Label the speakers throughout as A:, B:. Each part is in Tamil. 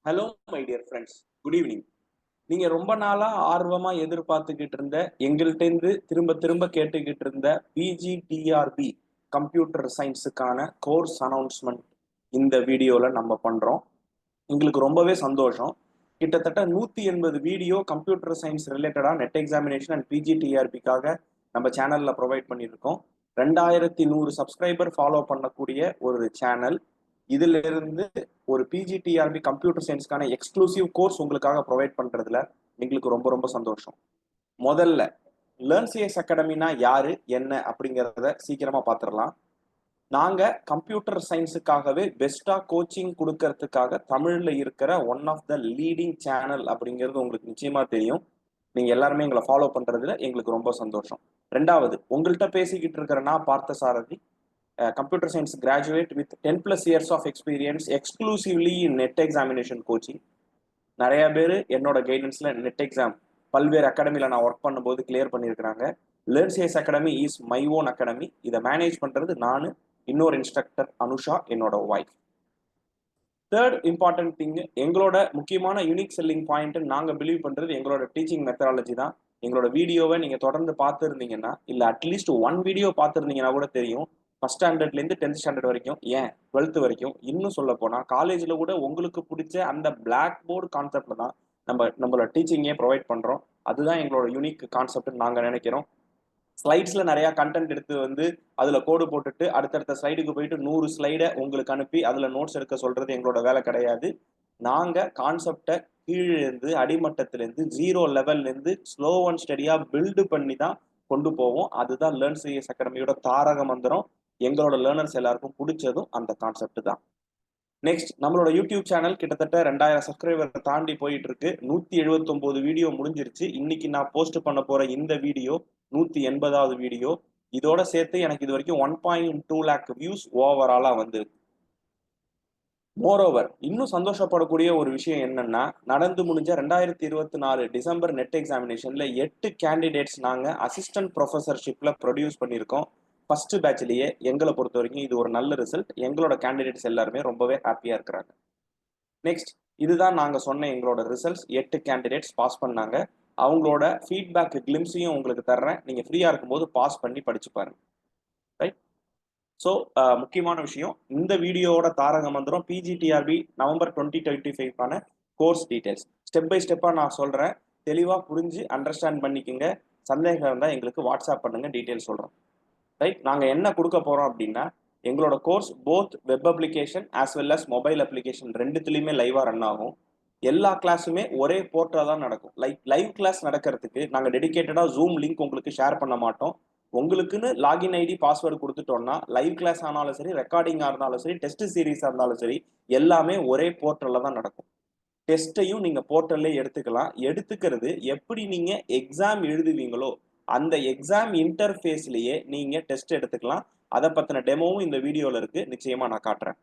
A: Hello my dear friends, good evening. நீங்க ரொம்ப நாளா ஆர்வமா எதிர்பார்த்துக்கிட்டு இருந்த, எங்கள்கிட்டேருந்து திரும்ப திரும்ப கேட்டுக்கிட்டு இருந்த பிஜிடிஆர்பி கம்ப்யூட்டர் சயின்ஸுக்கான கோர்ஸ் அனௌன்ஸ்மெண்ட் இந்த வீடியோல நம்ம பண்றோம். எங்களுக்கு ரொம்பவே சந்தோஷம். கிட்டத்தட்ட 180 வீடியோ கம்ப்யூட்டர் சயின்ஸ் ரிலேட்டடா நெட் எக்ஸாமினேஷன் அண்ட் பிஜிடிஆர்பிக்காக நம்ம சேனல்ல ப்ரொவைட் பண்ணியிருக்கோம். 2100 சப்ஸ்கிரைபர் ஃபாலோ பண்ணக்கூடிய ஒரு சேனல். இதுல இருந்து ஒரு பிஜிடிஆர்பி கம்ப்யூட்டர் சயின்ஸ்க்கான எக்ஸ்க்ளூசிவ் கோர்ஸ் உங்களுக்காக ப்ரொவைட் பண்றதுல எங்களுக்கு ரொம்ப ரொம்ப சந்தோஷம். முதல்ல லேர்ன்சிஎஸ் அகாடமினா யாரு என்ன அப்படிங்கிறத சீக்கிரமா பார்த்துடலாம். நாங்க கம்ப்யூட்டர் சயின்ஸுக்காகவே பெஸ்டா கோச்சிங் கொடுக்கறதுக்காக தமிழ்ல இருக்கிற one of the leading channel அப்படிங்கிறது உங்களுக்கு நிச்சயமா தெரியும். நீங்க எல்லாருமே எங்களை ஃபாலோ பண்றதுல எங்களுக்கு ரொம்ப சந்தோஷம். ரெண்டாவது, உங்கள்கிட்ட பேசிக்கிட்டு இருக்கிற நான் Parthasarathy, computer science graduate with 10+ years of experience exclusively in NET examination coaching. நிறைய பேர் என்னோட கைடன்ஸ்ல நெட் எக்ஸாம் பல்வேறு அகாடமியில் நான் ஒர்க் பண்ணும்போது கிளியர் பண்ணியிருக்கிறாங்க. LearnCS academy is my own academy. இதை மேனேஜ் பண்றது நான், இன்னொரு இன்ஸ்ட்ரக்டர் அனுஷா, என்னோட ஒய்ஃப். தேர்ட் இம்பார்ட்டன்ட் திங், எங்களோட முக்கியமான யூனிக் செல்லிங் பாயிண்ட் நாங்க பிலீவ் பண்றது எங்களோட டீச்சிங் மெத்தடாலஜி தான். எங்களோட வீடியோவை நீங்க தொடர்ந்து பார்த்துருந்தீங்கன்னா, இல்ல அட்லீஸ்ட் ஒன் வீடியோ பார்த்துருந்தீங்கன்னா கூட தெரியும், ஃபர்ஸ்ட் ஸ்டாண்டர்ட்லேருந்து 10th ஸ்டாண்டர்ட் வரைக்கும், ஏன் 12th வரைக்கும், இன்னும் சொல்ல போனா காலேஜில் கூட உங்களுக்கு பிடிச்ச அந்த பிளாக் போர்டு கான்செப்ட்ல தான் நம்மளோட டீச்சிங்கே ப்ரொவைட் பண்றோம். அதுதான் எங்களோட யூனிக் கான்செப்ட் நாங்க நினைக்கிறோம். ஸ்லைட்ஸ்ல நிறைய கண்டென்ட் எடுத்து வந்து அதுல கோடு போட்டுட்டு அடுத்தடுத்த ஸ்லைடுக்கு போயிட்டு 100 ஸ்லைடை உங்களுக்கு அனுப்பி அதுல நோட்ஸ் எடுக்க சொல்றது எங்களோட வேலை கிடையாது. நாங்க கான்செப்டை கீழிருந்து அடிமட்டத்திலிருந்து 0 லெவல்ல இருந்து ஸ்லோ அண்ட் ஸ்டடியா பில்டு பண்ணி தான் கொண்டு போவோம். அதுதான் லேர்ன்சிஎஸ் அகாடமியோட தாரக மந்திரம். எங்களோட லேர்னர்ஸ் எல்லாருக்கும் பிடிச்சதும் அந்த கான்செப்ட் தான். நெக்ஸ்ட், நம்மளோட யூடியூப் சேனல் கிட்டத்தட்ட 2000 சப்ஸ்கிரைபர் தாண்டி போயிட்டு இருக்கு. 179 வீடியோ முடிஞ்சிருச்சு. இன்னைக்கு நான் போஸ்ட் பண்ண போற இந்த வீடியோ 180வது வீடியோ. இதோட சேர்த்து எனக்கு இது வரைக்கும் 1.2 லேக் வியூஸ் ஓவராலா வந்து. மோரோவர், இன்னும் சந்தோஷப்படக்கூடிய ஒரு விஷயம் என்னன்னா, நடந்து முடிஞ்ச 2024 டிசம்பர் நெட் எக்ஸாமினேஷன்ல 8 கேண்டிடேட்ஸ் நாங்க அசிஸ்டன்ட் ப்ரொஃபஸர்ஷிப்ல ப்ரொடியூஸ் பண்ணியிருக்கோம். ஃபர்ஸ்ட் பேட்ச்லயே. எங்களை பொறுத்த வரைக்கும் இது ஒரு நல்ல ரிசல்ட். எங்களோட கேண்டிடேட்ஸ் எல்லாருமே ரொம்பவே ஹாப்பியா இருக்கிறாங்க. நெக்ஸ்ட், இதுதான் நாங்க சொன்ன எங்களோட ரிசல்ட்ஸ். 8 கேண்டிடேட்ஸ் பாஸ் பண்ணாங்க. அவங்களோட ஃபீட்பேக் கிளிம்ஸையும் உங்களுக்கு தர்றேன். நீங்க ஃப்ரீயா இருக்கும்போது பாஸ் பண்ணி படிச்சு பாருங்க. ரைட். ஸோ முக்கியமான விஷயம், இந்த வீடியோவோட தாரக மந்திரம் பிஜிடிஆர்பி நவம்பர் 2025க்கான கோர்ஸ் டீடைல்ஸ். ஸ்டெப் பை ஸ்டெப்பாக நான் சொல்கிறேன். தெளிவாக புரிஞ்சு அண்டர்ஸ்டாண்ட் பண்ணிக்கோங்க. சந்தேகம் இருந்தால் எங்களுக்கு வாட்ஸ்அப் பண்ணுங்க, டீட்டெயில்ஸ் சொல்கிறோம். ரைட். நாங்கள் என்ன கொடுக்க போகிறோம் அப்படின்னா, எங்களோட course both web application as well as mobile application ரெண்டுத்துலையுமே லைவாக ரன் ஆகும். எல்லா கிளாஸுமே ஒரே போர்ட்டலாக தான் நடக்கும். லைவ் கிளாஸ் நடக்கிறதுக்கு நாங்கள் டெடிகேட்டடாக ஜூம் லிங்க் உங்களுக்கு ஷேர் பண்ண மாட்டோம். உங்களுக்குன்னு லாகின் ஐடி பாஸ்வேர்டு கொடுத்துட்டோம்னா லைவ் கிளாஸ் ஆனாலும் சரி, ரெக்கார்டிங்காக இருந்தாலும் சரி, டெஸ்ட் சீரீஸாக இருந்தாலும் சரி, எல்லாமே ஒரே போர்ட்டலில் தான் நடக்கும். டெஸ்ட்டையும் நீங்கள் போர்ட்டல்லே எடுத்துக்கலாம். எடுத்துக்கிறது எப்படி நீங்கள் எக்ஸாம் எழுதுவீங்களோ அந்த எக்ஸாம் இன்டர்ஃபேஸ்லேயே நீங்கள் டெஸ்ட் எடுத்துக்கலாம். அதை பற்றின டெமோவும் இந்த வீடியோவில் இருக்குது, நிச்சயமாக நான் காட்டுறேன்.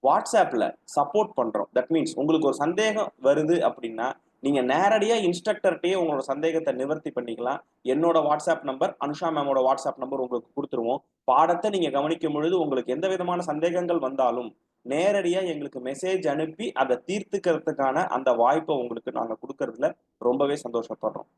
A: வாட்ஸ்அப்பில் சப்போர்ட் பண்ணுறோம். தட் மீன்ஸ் உங்களுக்கு ஒரு சந்தேகம் வருது அப்படின்னா நீங்கள் நேரடியாக இன்ஸ்ட்ரக்டர்கிட்டயே உங்களோட சந்தேகத்தை நிவர்த்தி பண்ணிக்கலாம். என்னோட வாட்ஸ்அப் நம்பர், அனுஷா மேமோட வாட்ஸ்அப் நம்பர் உங்களுக்கு கொடுத்துருவோம். பாடத்தை நீங்கள் கவனிக்கும் பொழுது உங்களுக்கு எந்த விதமான சந்தேகங்கள் வந்தாலும் நேரடியாக எங்களுக்கு மெசேஜ் அனுப்பி அதை தீர்த்துக்கிறதுக்கான அந்த வாய்ப்பை உங்களுக்கு நாங்கள் கொடுக்கறதுல ரொம்பவே சந்தோஷப்படுறோம்.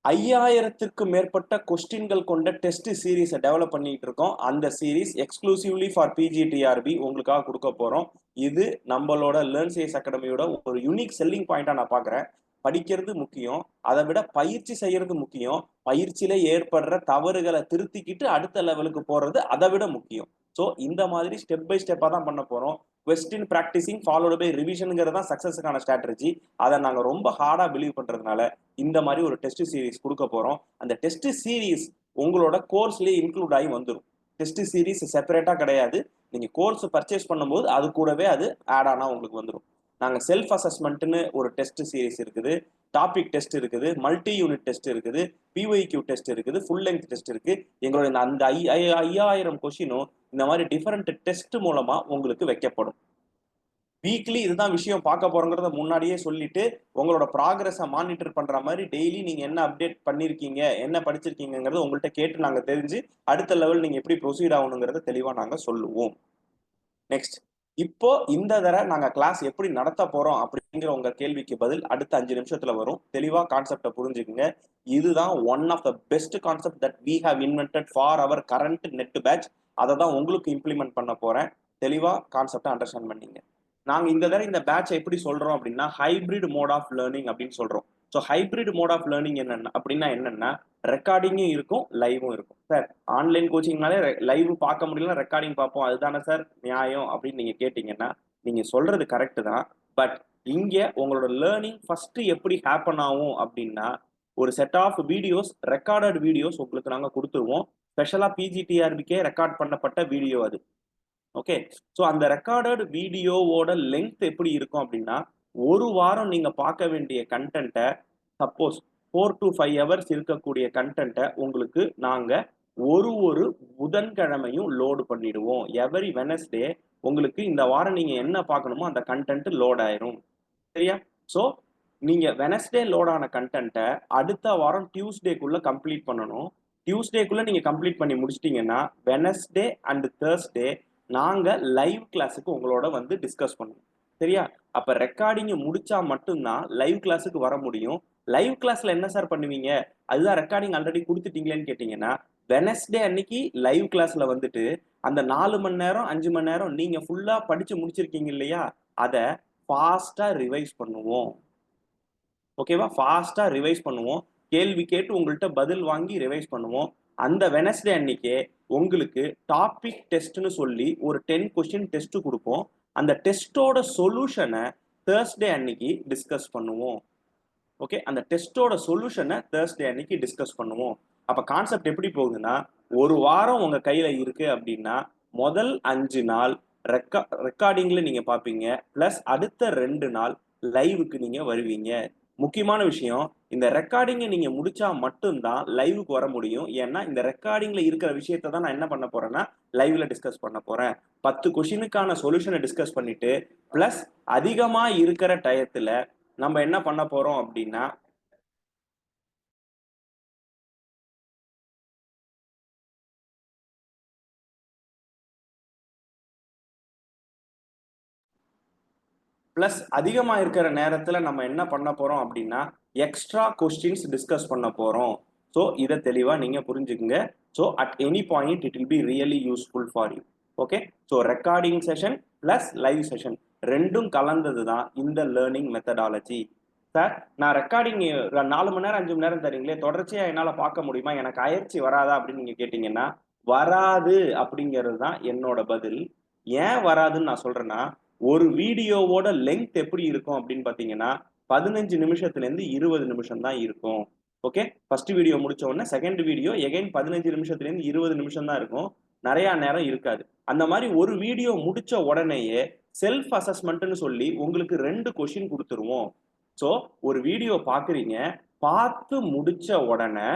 A: 5000த்திற்கும் மேற்பட்ட கொஸ்டின்கள் கொண்ட டெஸ்ட் சீரீஸை டெவலப் பண்ணிட்டு இருக்கோம். அந்த சீரீஸ் எக்ஸ்க்ளூசிவ்லி ஃபார் பிஜிடிஆர்பி உங்களுக்காக கொடுக்க போறோம். இது நம்மளோட லேர்ன்சிஎஸ் அகாடமியோட ஒரு யூனிக் செல்லிங் பாயிண்டா நான் பாக்குறேன். படிக்கிறது முக்கியம், அதை விட பயிற்சி செய்யறது முக்கியம். பயிற்சியில ஏற்படுற தவறுகளை திருத்திக்கிட்டு அடுத்த லெவலுக்கு போறது அதை விட முக்கியம். ஸோ இந்த மாதிரி ஸ்டெப் பை ஸ்டெப்பாக தான் பண்ண போறோம். கொஸ்டின் ப்ராக்டிசிங் ஃபாலோடு பை ரிவிஷனுங்கிறது தான் சக்ஸஸுக்கான ஸ்ட்ராட்டஜி. அதை நாங்கள் ரொம்ப ஹார்டாக பிலீவ் பண்ணுறதுனால இந்த மாதிரி ஒரு டெஸ்ட் சீரீஸ் கொடுக்க போகிறோம். அந்த டெஸ்ட் சீரீஸ் உங்களோட கோர்ஸ்லேயே இன்க்ளூட் ஆகி வந்துடும். டெஸ்ட் சீரீஸ் செப்பரேட்டாக கிடையாது. நீங்கள் கோர்ஸ் பர்ச்சேஸ் பண்ணும்போது அது கூடவே அது ஆட் ஆனால் உங்களுக்கு வந்துடும். நாங்கள் செல்ஃப் அசஸ்மெண்ட்னு ஒரு டெஸ்ட் சீரீஸ் இருக்குது, டாபிக் டெஸ்ட் இருக்குது, மல்டி யூனிட் டெஸ்ட் இருக்குது, பிஒய்க்யூ டெஸ்ட் இருக்குது, ஃபுல் லெங்க் டெஸ்ட் இருக்கு. எங்களோட அந்த 5000 கொஸ்டினும் இந்த மாதிரி டிஃபரெண்ட் டெஸ்ட் மூலமா உங்களுக்கு வைக்கப்படும். வீக்லி இதுதான் விஷயம் பார்க்க போறோங்கிறத முன்னாடியே சொல்லிட்டு உங்களோட ப்ராக்ரஸை மானிட்டர் பண்ற மாதிரி டெய்லி நீங்க என்ன அப்டேட் பண்ணிருக்கீங்க, என்ன படிச்சிருக்கீங்கிறத உங்கள்கிட்ட கேட்டு நாங்க தெரிஞ்சு அடுத்த லெவல் நீங்க எப்படி ப்ரொசீட் ஆகணுங்கிறத தெளிவா நாங்க சொல்லுவோம். நெக்ஸ்ட், இப்போ இந்த தடவை நாங்க கிளாஸ் எப்படி நடத்த போறோம் அப்படிங்கிற உங்க கேள்விக்கு பதில் அடுத்த 5 நிமிஷத்துல வரும். தெளிவா கான்செப்டை புரிஞ்சுக்குங்க. இதுதான் one of the best concept that we have invented for our current NET batch. அதை தான் உங்களுக்கு இம்ப்ளிமெண்ட் பண்ண போறேன். தெளிவா கான்செப்டை அண்டர்ஸ்டாண்ட் பண்ணீங்க. நாங்க இந்த தடவை இந்த பேட்ச் எப்படி சொல்றோம் அப்படின்னா ஹைபிரிட் மோட் ஆஃப் லேர்னிங் அப்படின்னு சொல்றோம். So hybrid mode of learning என்னன்னா அப்படின்னா என்னன்னா ரெக்கார்டிங்கும் இருக்கும், லைவும் இருக்கும். சார் ஆன்லைன் கோச்சிங்னாலே லைவ் பார்க்க முடியல, ரெக்கார்டிங் பார்ப்போம், அதுதானே சார் நியாயம் அப்படின்னு நீங்க கேட்டீங்கன்னா நீங்க சொல்றது கரெக்ட் தான். பட் இங்க உங்களோட லேர்னிங் ஃபர்ஸ்ட் எப்படி ஹேப்பன் ஆகும் அப்படின்னா ஒரு set of videos, recorded videos உங்களுக்கு நாங்க கொடுத்துருவோம். ஸ்பெஷலா பிஜிடிஆர்பிக்கே ரெக்கார்ட் பண்ணப்பட்ட வீடியோ அது. ஓகே. ஸோ அந்த ரெக்கார்டட் வீடியோவோட லெங்த் எப்படி இருக்கும் அப்படின்னா ஒரு வாரம் நீங்க பார்க்க வேண்டிய கண்டென்ட்டை சப்போஸ் 4 to 5 ஹவர்ஸ் இருக்கக்கூடிய கண்டென்ட்டை உங்களுக்கு நாங்க ஒரு புதன்கிழமையும் லோடு பண்ணிடுவோம். எவரி வெனஸ்டே உங்களுக்கு இந்த வாரம் நீங்க என்ன பார்க்கணுமோ அந்த கண்டென்ட் லோட் ஆயிரும். சரியா? ஸோ நீங்க வெனஸ்டே லோட் ஆன கண்டென்ட்டை அடுத்த வாரம் டியூஸ்டேக்குள்ள கம்ப்ளீட் பண்ணணும். டியூஸ்டேக்குள்ள நீங்க கம்ப்ளீட் பண்ணி முடிச்சிட்டீங்கன்னா வெனஸ்டே அண்ட் தேர்ஸ்டே நாங்க லைவ் கிளாஸுக்கு உங்களோட வந்து டிஸ்கஸ் பண்ணுவோம். சரியா? அப்ப ரெக்கார்டிங் முடிச்சா மட்டும்தான் லைவ் கிளாஸுக்கு வர முடியும். லைவ் கிளாஸ்ல என்ன சார் பண்ணுவீங்க? அதுதான் ரெக்கார்டிங் ஆல்ரெடி கொடுத்துட்டீங்களேன்னு கேட்டீங்கன்னா வெனஸ்டே அன்னைக்கு லைவ் கிளாஸ்ல வந்துட்டு அந்த 4 மணி நேரம் 5 மணி நேரம் நீங்க ஃபுல்லா படிச்சு முடிச்சிருக்கீங்க இல்லையா, அதை ஃபாஸ்டா ரிவைஸ் பண்ணுவோம். ஓகேவா? ஃபாஸ்டா ரிவைஸ் பண்ணுவோம். கேள்வி கேட்டு உங்கள்கிட்ட பதில் வாங்கி ரிவைஸ் பண்ணுவோம். அந்த வெனஸ்டே அன்னைக்கே உங்களுக்கு டாபிக் டெஸ்ட்னு சொல்லி ஒரு 10 கொஸ்டின் டெஸ்ட் கொடுப்போம். அந்த டெஸ்டோட சொல்யூஷனை தேர்ஸ்டே அன்னைக்கு டிஸ்கஸ் பண்ணுவோம். ஓகே, அந்த டெஸ்டோட சொல்யூஷனை தேர்ஸ்டே அன்னைக்கு டிஸ்கஸ் பண்ணுவோம். அப்ப கான்செப்ட் எப்படி போகுதுன்னா ஒரு வாரம் உங்க கையில இருக்கு அப்படின்னா முதல் 5 நாள் ரெக்கார்டிங்ல நீங்க பாப்பீங்க, பிளஸ் அடுத்த 2 நாள் லைவுக்கு நீங்க வருவீங்க. முக்கியமான விஷயம், இந்த ரெக்கார்டிங்கை நீங்க முடிச்சா மட்டும்தான் லைவுக்கு வர முடியும். ஏன்னா இந்த ரெக்கார்டிங்ல இருக்கிற விஷயத்தை தான் நான் என்ன பண்ண போறேன்னா லைவ்ல டிஸ்கஸ் பண்ண போறேன். 10 கொஸ்டினுக்கான சொல்யூஷனை டிஸ்கஸ் பண்ணிட்டு பிளஸ் அதிகமா இருக்கிற டயத்துல நம்ம என்ன பண்ண போறோம் அப்படின்னா பிளஸ் அதிகமா இருக்கிற நேரத்துல நம்ம என்ன பண்ண போறோம் அப்படின்னா எக்ஸ்ட்ரா கொஸ்டின்ஸ் டிஸ்கஸ் பண்ண போறோம். ஸோ இதை தெளிவா நீங்க புரிஞ்சுக்குங்க. So at any point it will be really useful for you. Okay. So recording session plus live session ரெண்டும் கலந்தது தான் இந்த லேர்னிங் மெத்தடாலஜி. சார் நான் ரெக்கார்டிங் 4 மணி நேரம் 5 மணி நேரம் தரீங்களே, தொடர்ச்சியா என்னால பார்க்க முடியுமா, எனக்கு அயற்சி வராதா அப்படின்னு நீங்க கேட்டீங்கன்னா வராது அப்படிங்கிறது தான் என்னோட பதில். ஏன் வராதுன்னு நான் சொல்றேன்னா ஒரு வீடியோவோட லெங்த் எப்படி இருக்கும் அப்படின்னு பாத்தீங்கன்னா 15 நிமிஷத்துல இருந்து 20 நிமிஷம் தான் இருக்கும். ஓகே, ஃபர்ஸ்ட் வீடியோ முடிச்ச உடனே செகண்ட் வீடியோ எகைன் 15 நிமிஷத்துல இருந்து 20 நிமிஷம் தான் இருக்கும். நிறைய நேரம் இருக்காது. அந்த மாதிரி ஒரு வீடியோ முடிச்ச உடனேயே செல்ஃப் அசஸ்மெண்ட்னு சொல்லி உங்களுக்கு 2 கொஸ்டின் கொடுத்துருவோம். ஸோ ஒரு வீடியோ பாக்குறீங்க, பார்த்து முடிச்ச உடனே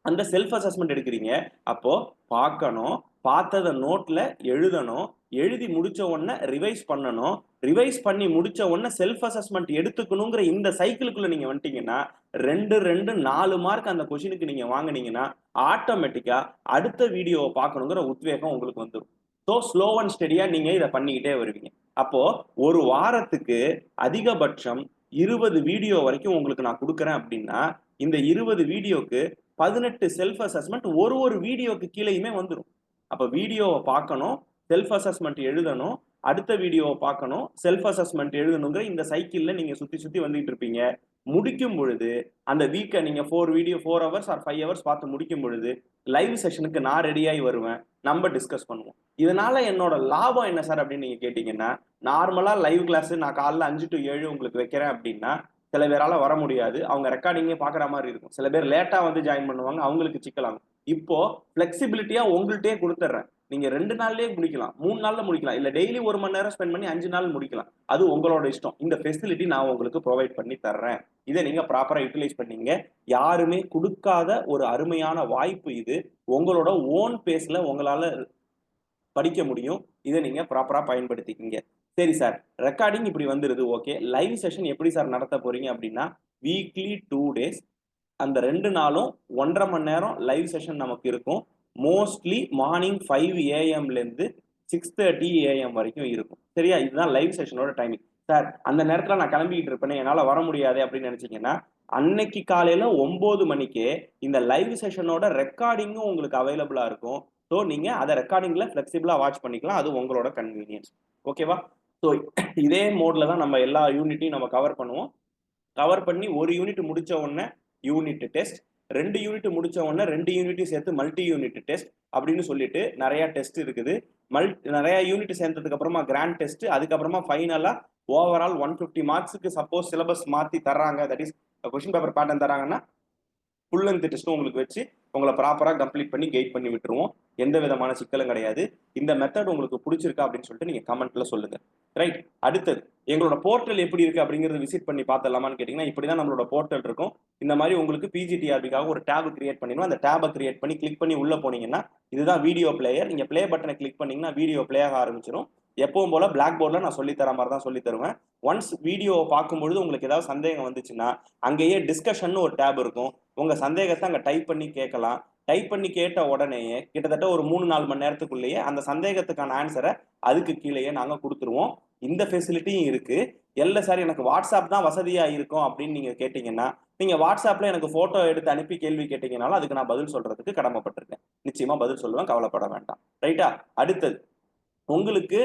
A: அந்த செல்ஃப் அசஸ்மெண்ட் எடுக்கிறீங்க. அப்போ பார்க்கணும், பார்த்ததை நோட்ல எழுதணும், எழுதி முடிச்ச உடனே ரிவைஸ் பண்ணணும், ரிவைஸ் பண்ணி முடிச்ச உடனே செல்ஃப் அசஸ்மெண்ட் எடுத்துக்கணுங்கிற இந்த சைக்கிளுக்குள்ள நீங்க வந்துட்டீங்கன்னா 2 2 4 மார்க் அந்த கொஸ்டினுக்கு நீங்க வாங்கினீங்கன்னா ஆட்டோமேட்டிக்கா அடுத்த வீடியோவை பார்க்கணுங்கிற உத்வேகம் உங்களுக்கு வந்துடும். ஸோ ஸ்லோ அண்ட் ஸ்டெடியா நீங்க இதை பண்ணிக்கிட்டே வருவீங்க. அப்போ ஒரு வாரத்துக்கு அதிகபட்சம் 20 வீடியோ வரைக்கும் உங்களுக்கு நான் கொடுக்குறேன் அப்படின்னா இந்த 20 வீடியோக்கு 18 செல்ஃப் அசஸ்மெண்ட் ஒரு வீடியோக்கு கீழேயுமே வந்துடும். அப்ப வீடியோவை பார்க்கணும், செல்ஃப் அசஸ்மெண்ட் எழுதணும், அடுத்த வீடியோவை பார்க்கணும், செல்ஃப் அசஸ்மெண்ட் எழுதணுங்கிற இந்த சைக்கிள்ல நீங்க சுத்தி சுத்தி வந்துட்டு இருப்பீங்க. முடிக்கும் பொழுது அந்த வீக்கை நீங்க 4 ஹவர்ஸ் ஆர் 5 ஹவர்ஸ் பார்த்து முடிக்கும் பொழுது லைவ் செஷனுக்கு நான் ரெடியாகி வருவேன், நம்ம டிஸ்கஸ் பண்ணுவோம். இதனால என்னோட லாபம் என்ன சார் அப்படின்னு நீங்க கேட்டீங்கன்னா நார்மலா லைவ் கிளாஸ் நான் காலைல 5 to 7 உங்களுக்கு வைக்கிறேன் அப்படின்னா சில பேரால வர முடியாது, அவங்க ரெக்கார்டிங்கே பாக்குற மாதிரி இருக்கும். சில பேர் லேட்டா வந்து ஜாயின் பண்ணுவாங்க, அவங்களுக்கு சிக்கலாகும். இப்போ பிளெக்சிபிலிட்டியா உங்கள்கிட்டயே கொடுத்துட்றேன். நீங்க 2 நாள்லயே முடிக்கலாம், 3 நாள்ல முடிக்கலாம், இல்ல டெய்லி 1 மணி நேரம் ஸ்பெண்ட் பண்ணி 5 நாள் முடிக்கலாம். அது உங்களோட இஷ்டம். இந்த ஃபெசிலிட்டி நான் உங்களுக்கு ப்ரொவைட் பண்ணி தர்றேன். இதை நீங்க ப்ராப்பரா யூட்டிலைஸ் பண்ணீங்க. யாருமே கொடுக்காத ஒரு அருமையான வாய்ப்பு இது. உங்களோட ஓன் பேஸ்ல உங்களால படிக்க முடியும். இதை நீங்க ப்ராப்பரா பயன்படுத்திக்கிங்க. சரி சார், ரெக்கார்டிங் இப்படி வந்துருது, ஓகே. லைவ் செஷன் எப்படி சார் நடத்த போறீங்க அப்படின்னா வீக்லி 2 days, அந்த 2 நாளும் 1.5 மணி நேரம் லைவ் செஷன் நமக்கு இருக்கும். மோஸ்ட்லி மார்னிங் 5 AM இருந்து 6:30 AM வரைக்கும் இருக்கும். சரியா? இதுதான் லைவ் செஷனோட டைமிங். சார் அந்த நேரத்துல நான் கிளம்பிக்கிட்டு இருப்பேனே, என்னால வர முடியாதே அப்படின்னு நினைச்சீங்கன்னா, அன்னைக்கு காலையில 9 மணிக்கே இந்த லைவ் செஷனோட ரெக்கார்டிங்கும் உங்களுக்கு அவைலபிளா இருக்கும். ஸோ நீங்க அதை ரெக்கார்டிங்ல ஃபிளெக்சிபிளா வாட்ச் பண்ணிக்கலாம். அது உங்களோட கன்வீனியன்ஸ். ஓகேவா? ஸோ இதே மோட்ல தான் நம்ம எல்லா யூனிட்டையும் நம்ம கவர் பண்ணுவோம். கவர் பண்ணி ஒரு யூனிட் முடிச்ச உடனே யூனிட் டெஸ்ட், 2 யூனிட் முடிச்ச உடனே 2 யூனிட்டையும் சேர்த்து மல்டி யூனிட் டெஸ்ட் அப்படின்னு சொல்லிட்டு நிறைய டெஸ்ட் இருக்குது. நிறைய யூனிட் சேர்ந்ததுக்கு அப்புறமா கிராண்ட் டெஸ்ட், அதுக்கப்புறமா ஃபைனலா ஓவரால் 150 மார்க்ஸுக்கு சப்போஸ் சிலபஸ் மாத்தி தர்றாங்க, that is question paper pattern தராங்கன்னா ஃபுல் லென்த் டெஸ்ட்டும் உங்களுக்கு வச்சு உங்களை ப்ராப்பராக கம்ப்ளீட் பண்ணி கைட் பண்ணி விட்டுருவோம். எந்த விதமான சிக்கலும் கிடையாது. இந்த மெத்தட் உங்களுக்கு பிடிச்சிருக்கா அப்படின்னு சொல்லிட்டு நீங்க கமெண்ட்ல சொல்லுங்க. ரைட். அடுத்தது எங்களோட போர்ட்டல் எப்படி இருக்கு அப்படிங்கறது விசிட் பண்ணி பார்த்தலாமான்னு கேட்டீங்கன்னா, இப்படிதான் நம்மளோட போர்ட்டல் இருக்கும். இந்த மாதிரி உங்களுக்கு பிஜிடிஆர்பிக்காக ஒரு டேப் கிரியேட் பண்ணிடுவோம். அந்த டேபை கிரியேட் பண்ணி கிளிக் பண்ணி உள்ள போனீங்கன்னா இதுதான் வீடியோ பிளேயர். நீங்க பிளே பட்டனை கிளிக் பண்ணீங்கன்னா வீடியோ பிளே ஆக ஆரம்பிச்சிடும். எப்பவும் போல பிளாக் போர்டில் நான் சொல்லி தர மாதிரி தான் சொல்லி தருவேன். ஒன்ஸ் வீடியோவை பார்க்கும்பொழுது உங்களுக்கு ஏதாவது சந்தேகம் வந்துச்சுன்னா அங்கேயே டிஸ்கஷன் ஒரு டேப் இருக்கும். உங்க சந்தேகத்தை அங்கே டைப் பண்ணி கேட்கலாம். டைப் பண்ணி கேட்ட உடனேயே கிட்டத்தட்ட ஒரு 3-4 மணி நேரத்துக்குள்ளேயே அந்த சந்தேகத்துக்கான ஆன்சரை அதுக்கு கீழேயே நாங்கள் கொடுத்துருவோம். இந்த ஃபெசிலிட்டியும் இருக்கு. சார் எனக்கு வாட்ஸ்அப் தான் வசதியா இருக்கும் அப்படின்னு நீங்க கேட்டீங்கன்னா, நீங்க வாட்ஸ்அப்ல எனக்கு போட்டோ எடுத்து அனுப்பி கேள்வி கேட்டீங்கனாலும் அதுக்கு நான் பதில் சொல்றதுக்கு கடமைப்பட்டிருக்கேன். நிச்சயமா பதில் சொல்லுவேன், கவலைப்பட வேண்டாம். ரைட்டா? அடுத்தது உங்களுக்கு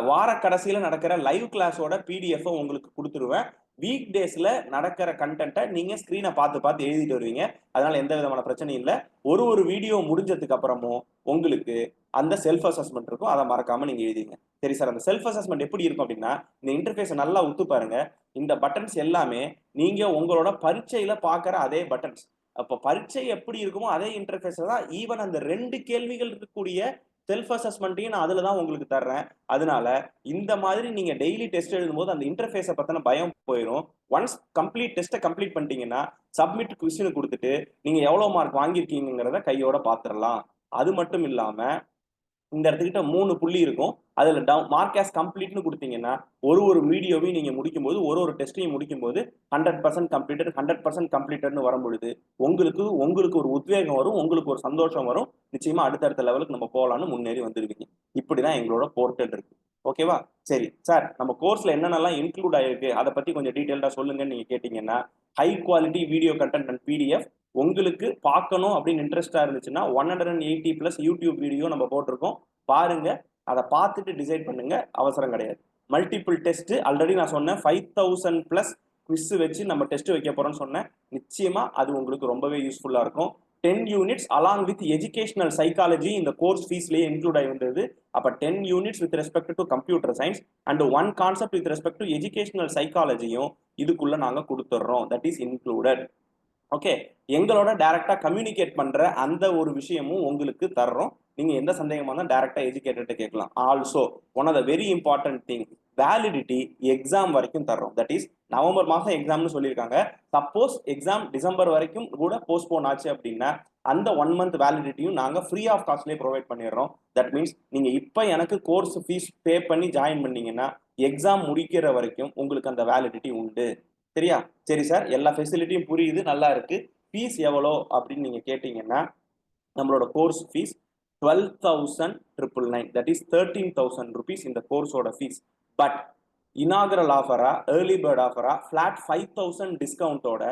A: வார கடைசியில நடக்கிற லைவ் கிளாஸோட பிடிஎஃப் உங்களுக்கு கொடுத்துருவேன். வீக் டேஸ்ல நடக்கிற கண்டென்ட்டை நீங்க ஸ்கிரீனை பார்த்து எழுதிட்டு வருவீங்க. அதனால எந்த விதமான பிரச்சனையும் இல்லை. ஒரு வீடியோ முடிஞ்சதுக்கு அப்புறமும் உங்களுக்கு அந்த செல்ஃப் அசஸ்மெண்ட் இருக்கும். அதை மறக்காம நீங்க எழுதிங்க. சரி சார், அந்த செல்ஃப் அசஸ்மெண்ட் எப்படி இருக்கும் அப்படின்னா, இந்த இன்டர்ஃபேஸை நல்லா உத்து பாருங்க. இந்த பட்டன்ஸ் எல்லாமே நீங்க உங்களோட பரீட்சையில பாக்குற அதே பட்டன்ஸ். அப்போ பரீட்சை எப்படி இருக்குமோ அதே இன்டர்ஃபேஸ் தான். ஈவன் அந்த 2 கேள்விகள் இருக்கக்கூடிய செல்ஃப் அசஸ்மெண்ட்டையும் நான் அதில் தான் உங்களுக்கு தர்றேன். அதனால இந்த மாதிரி நீங்க டெய்லி டெஸ்ட் எழுதும்போது அந்த இன்டர்ஃபேஸை பத்தின பயம் போயிடும். ஒன்ஸ் கம்ப்ளீட் டெஸ்ட்டை கம்ப்ளீட் பண்ணிட்டீங்கன்னா சப்மிட் கொஸ்டின் கொடுத்துட்டு நீங்க எவ்வளவு மார்க் வாங்கியிருக்கீங்கிறத கையோட பாத்துடலாம். அது மட்டும் இல்லாம இந்த இடத்துக்கிட்ட 3 புள்ளி இருக்கும். அதுல மார்க் ஆஸ் கம்ப்ளீட்னு கொடுத்தீங்கன்னா ஒரு வீடியோவையும் நீங்க முடிக்கும்போது ஒரு டெஸ்ட்டையும் முடிக்கும்போது 100% கம்ப்ளீட்டட் 100% கம்ப்ளீட்டட்னு வரும்பொழுது உங்களுக்கு ஒரு உத்வேகம் வரும், உங்களுக்கு ஒரு சந்தோஷம் வரும். நிச்சயமா அடுத்தடுத்த லெவலுக்கு நம்ம போகலான்னு முன்னேறி வந்துருவீங்க. இப்படிதான் எங்களோட போர்ட்டல் இருக்கு. ஓகேவா? சரி சார், நம்ம கோர்ஸ்ல என்னென்னலாம் இன்க்ளூட் ஆயிருக்கு அதை பத்தி கொஞ்சம் டீடைல்டா சொல்லுங்கன்னு நீங்க கேட்டீங்கன்னா, high quality video content and PDF உங்களுக்கு பார்க்கணும் அப்படின்னு இன்ட்ரெஸ்டா இருந்துச்சுன்னா 180+ யூடியூப் வீடியோ நம்ம போட்டிருக்கோம். பாருங்க, அதை பார்த்துட்டு டிசைட் பண்ணுங்க. அவசரம் கிடையாது. மல்டிபிள் டெஸ்ட் ஆல்ரெடி நான் சொன்னேன். 5000+ குவிஸ் வச்சு நம்ம டெஸ்ட் வைக்க போறோம்னு சொன்னேன். நிச்சயமா அது உங்களுக்கு ரொம்பவே யூஸ்ஃபுல்லா இருக்கும். 10 units along with educational psychology இந்த கோர்ஸ் ஃபீஸ்லயே இன்க்ளூட் ஆகி வந்தது. அப்ப 10 units with respect to computer science and 1 concept with respect to educational சைக்காலஜியும் இதுக்குள்ள நாங்க கொடுத்துட்றோம். That is included. ஓகே, எங்களோட டைரக்டா கம்யூனிகேட் பண்ற அந்த ஒரு விஷயமும் உங்களுக்கு தர்றோம். நீங்க எந்த சந்தேகமா இருந்தாலும் டைரக்டா எஜுகேட்டர்கிட்ட கேட்கலாம். Also one of the very important thing, validity exam வரைக்கும் தர்றோம். தட் இஸ் நவம்பர் மாசம் எக்ஸாம்னு சொல்லியிருக்காங்க. சப்போஸ் எக்ஸாம் டிசம்பர் வரைக்கும் கூட போஸ்ட்போன் ஆச்சு அப்படின்னா அந்த 1 மந்த் வேலிடிட்டியும் நாங்க ஃப்ரீ ஆஃப் காஸ்ட்லேயே ப்ரொவைட் பண்ணிடுறோம். தட் மீன்ஸ் நீங்க இப்ப எனக்கு கோர்ஸ் ஃபீஸ் பே பண்ணி ஜாயின் பண்ணீங்கன்னா எக்ஸாம் முடிக்கிற வரைக்கும் உங்களுக்கு அந்த வேலிடிட்டி உண்டு. சரியா? சரி சார், எல்லா ஃபெசிலிட்டியும் புரியுது, நல்லா இருக்கு. ஃபீஸ் எவ்வளோ அப்படின்னு நீங்க கேட்டீங்கன்னா, நம்மளோட course fees 12,999. That is 13,000 rupees இந்த கோர்ஸோட ஃபீஸ். பட் இனாகரல் ஆஃபரா, ஏர்லி பேர்ட் ஆஃபரா, ஃபிளாட் 5,000 டிஸ்கவுண்டோட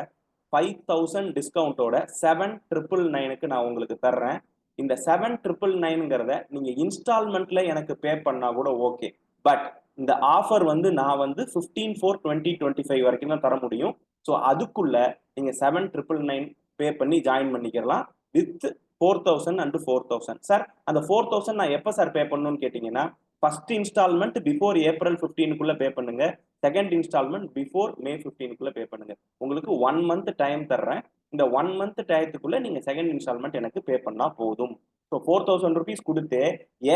A: 7,999க்கு நான் உங்களுக்கு தர்றேன். இந்த 7,999ங்கிறத நீங்க இன்ஸ்டால்மெண்ட்ல எனக்கு பே பண்ணா கூட ஓகே. பட் இந்த ஆஃபர் நான் 15/4/2025 வரைக்கும் தான் தர முடியும். ஸோ அதுக்குள்ள நீங்க 7,999 பே பண்ணி ஜாயின் பண்ணிக்கலாம் வித் 4,000 அண்ட் 4,000. சார் அந்த 4,000 நான் எப்போ சார் பே பண்ணணும்னு கேட்டீங்கன்னா, ஃபர்ஸ்ட் இன்ஸ்டால்மெண்ட் பிஃபோர் April 15க்குள்ள பே பண்ணுங்க. செகண்ட் இன்ஸ்டால்மெண்ட் பிஃபோர் May 15க்குள்ள பே பண்ணுங்க. உங்களுக்கு 1 மந்த் டைம் தர்றேன். இந்த 1 மந்த் டயத்துக்குள்ள நீங்க செகண்ட் இன்ஸ்டால்மெண்ட் எனக்கு பே பண்ணா போதும். ஸோ 4,000 rupees கொடுத்து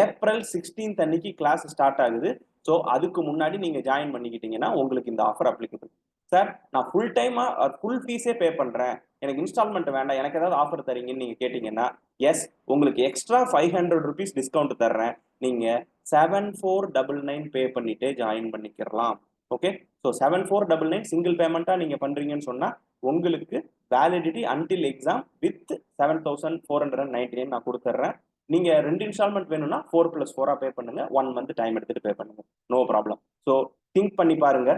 A: April 16th அன்னைக்கு கிளாஸ் ஸ்டார்ட் ஆகுது. ஸோ அதுக்கு முன்னாடி நீங்க ஜாயின் பண்ணிக்கிட்டீங்கன்னா உங்களுக்கு இந்த ஆஃபர் அப்ளிகபிள். சார் நான் ஃபுல் டைமா ஃபுல் ஃபீஸே பே பண்றேன், எனக்கு இன்ஸ்டால்மெண்ட் வேண்டாம், எனக்கு ஏதாவது ஆஃபர் தரீங்கன்னு நீங்க கேட்டீங்கன்னா, எஸ், உங்களுக்கு எக்ஸ்ட்ரா 500 rupees டிஸ்கவுண்ட் தர்றேன். நீங்க 7,499 பே பண்ணிட்டு ஜாயின் பண்ணிக்கலாம். ஓகே, ஸோ 7,499 சிங்கிள் பேமெண்ட்டா நீங்க பண்றீங்கன்னு சொன்னா உங்களுக்கு வேலிடிட்டி அன்டில் எக்ஸாம் வித் 7,499 நான் கொடுத்துட்றேன். நீங்க 2 இன்ஸ்டால்மெண்ட் வேணும்னா 4+4 பே பண்ணுங்க, 1 மந்த் டைம் எடுத்துட்டு பே பண்ணுங்க, நோ ப்ராப்ளம். ஸோ திங்க் பண்ணி பாருங்க,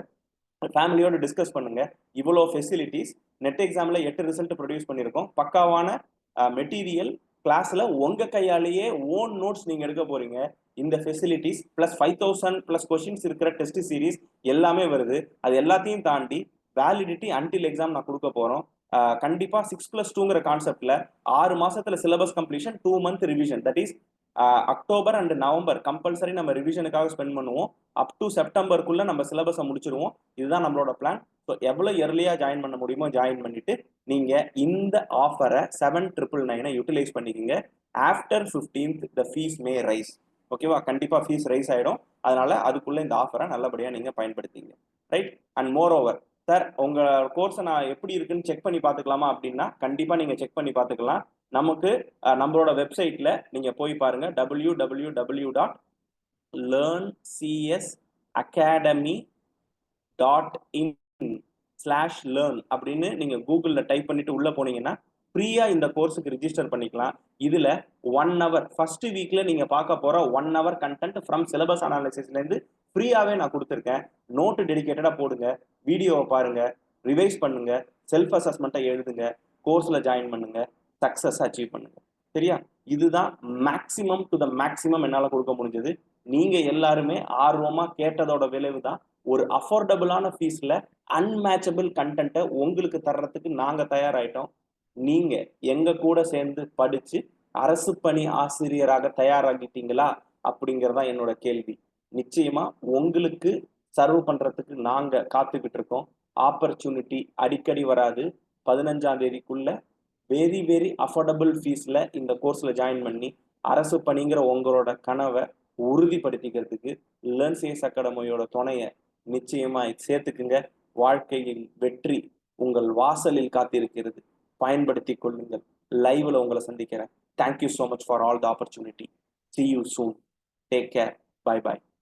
A: ஃபேமிலியோட டிஸ்கஸ் பண்ணுங்க. இவ்வளோ ஃபெசிலிட்டிஸ், நெட் எக்ஸாம்ல 8 ரிசல்ட் ப்ரொடியூஸ் பண்ணியிருக்கோம். பக்காவான மெட்டீரியல், கிளாஸ்ல உங்க கையாலேயே ஓன் நோட்ஸ் நீங்க எடுக்க போறீங்க. இந்த ஃபெசிலிட்டிஸ் பிளஸ் 5000 பிளஸ் கொஸ்டின்ஸ் இருக்கிற டெஸ்ட் சீரிஸ் எல்லாமே வருது. அது எல்லாத்தையும் தாண்டி வேலிடிட்டி அன்டில் எக்ஸாம் நான் கொடுக்க போறோம். கண்டிப்பா 6+2ங்கிற கான்செப்ட்ல 6 மாசத்துல syllabus completion, 2 month revision. That is October and November compulsory நம்ம ரிவிஷனுக்காக ஸ்பெண்ட் பண்ணுவோம். அப் டு செப்டம்பருக்குள்ள நம்ம சிலபஸை முடிச்சிருவோம். இதுதான் நம்மளோட பிளான். ஸோ எவ்வளவு எர்லியா ஜாயின் பண்ண முடியுமோ ஜாயின் பண்ணிட்டு நீங்க இந்த ஆஃபரை 7,999 யூட்டிலைஸ் பண்ணிக்கோங்க. ஆஃப்டர் 15th த ஃபீஸ் மே ரைஸ். ஓகேவா? கண்டிப்பா ஃபீஸ் ரைஸ் ஆயிடும். அதனால அதுக்குள்ள இந்த ஆஃபரை நல்லபடியா நீங்க பயன்படுத்திங்க. Right? And moreover, sir உங்க கோர்ஸை நான் எப்படி இருக்குன்னு செக் பண்ணி பார்த்துக்கலாமா அப்படின்னா, கண்டிப்பா நீங்க செக் பண்ணி பார்த்துக்கலாம். நமக்கு நம்மளோட வெப்சைட்ல நீங்க போய் பாருங்க, www.learncsacademy.in/learn அப்படின்னு நீங்க கூகுள்ல டைப் பண்ணிட்டு உள்ள போனீங்கன்னா ஃப்ரீயா இந்த கோர்ஸுக்கு ரிஜிஸ்டர் பண்ணிக்கலாம். இதுல 1 hour ஃபர்ஸ்ட் வீக்ல நீங்க பார்க்க போற 1 hour கண்டென்ட் ஃப்ரம் சிலபஸ் அனாலிசிஸ்ல இருந்து ஃப்ரீயாவே நான் கொடுத்துருக்கேன். நோட்டு டெடிகேட்டடா போடுங்க, வீடியோவை பாருங்க, ரிவைஸ் பண்ணுங்க, செல்ஃப் அசஸ்மெண்ட்டை எழுதுங்க, கோர்ஸ்ல ஜாயின் பண்ணுங்க, சக்சஸ் அச்சீவ் பண்ணுங்க. சரியா? இதுதான் மேக்சிமம் டு த மேக்சிமம் என்னால கொடுக்க முடிஞ்சது. நீங்க எல்லாருமே ஆர்வமா கேட்டதோட விளைவு தான் ஒரு அஃபோர்டபுளான ஃபீஸ்ல அன்மேட்சபிள் கண்டென்ட்டை உங்களுக்கு தர்றதுக்கு நாங்க தயாராயிட்டோம். நீங்க எங்க கூட சேர்ந்து படிச்சு அரசு பணி ஆசிரியராக தயாராகிட்டீங்களா அப்படிங்கறதா என்னோட கேள்வி. நிச்சயமா உங்களுக்கு சர்வ் பண்றதுக்கு நாங்க காத்துக்கிட்டு இருக்கோம். ஆப்பர்ச்சுனிட்டி அடிக்கடி வராது. 15ஆம் தேதிக்குள்ள வெரி வெரி அஃபோர்டபுள் ஃபீஸ்ல இந்த கோர்ஸ்ல ஜாயின் பண்ணி அரசு பணிங்கிற உங்களோட கனவை உறுதிப்படுத்திக்கிறதுக்கு லேர்ன்சிஎஸ் அகாடமியோட துணையை நிச்சயமா சேர்த்துக்குங்க. வாழ்க்கையில் வெற்றி உங்கள் வாசலில் காத்திருக்கிறது. பயன்படுத்திக் கொள்ளுங்கள். லைவ்ல உங்களை சந்திக்கிறேன். Thank you so much for all the opportunity. See you soon. Take care. Bye bye.